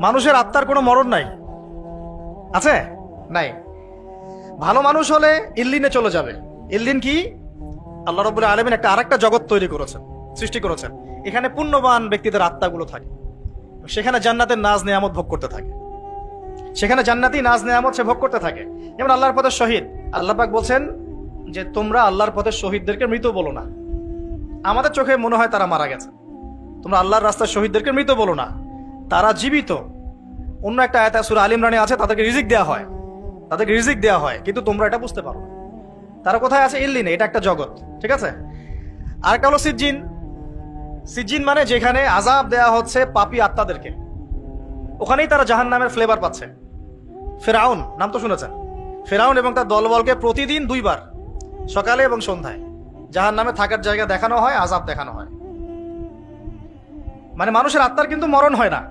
মানুষের আত্মার কোনো মরণ নাই, আছে? নাই। ভালো মানুষ হলে ইল্লিনে চলে যাবে। ইল্লিন কি? আল্লাহ রাব্বুল আলামিন একটা আরেকটা জগৎ তৈরি করেছেন, সৃষ্টি করেছেন। এখানে পুণ্যবান ব্যক্তিদের আত্মাগুলো থাকে, সেখানে জান্নাতের নাজ নেয়ামত ভোগ করতে থাকে, সেখানে জান্নাতি নাজ নেয়ামত সে ভোগ করতে থাকে। যেমন আল্লাহর পথে শহীদ, আল্লাহ পাক বলছেন যে তোমরা আল্লাহর পথে শহীদদেরকে মৃত বলো না। আমাদের চোখে মনে হয় তারা মারা গেছে। তোমরা আল্লাহর রাস্তায় শহীদদেরকে মৃত বলো না, তারা জীবিত। অন্য একটা আয়াত সূরা আল ইমরানে আছে তাদেরকে রিজিক দেওয়া হয়, তাদেরকে রিজিক দেওয়া হয়, কিন্তু তোমরা এটা বুঝতে পারো না। তারা কোথায় আছে? ইল্লিনে। এটা একটা জগৎ, ঠিক আছে? আরেকটা হলো সিজ্জিন। সিজ্জিন মানে যেখানে আযাব দেয়া হচ্ছে পাপী আত্মাদেরকে, ওখানেই তারা জাহান্নামের ফ্লেভার পাচ্ছে। ফেরাউন নাম তো শুনেছেন? ফেরাউন এবং তার দলবলকে প্রতিদিন 2 বার, সকালে এবং সন্ধ্যায়, জাহান্নামে থাকার জায়গা দেখানো হয়, আযাব দেখানো হয়। মানে মানুষের আত্মার কিন্তু মরণ হয় না।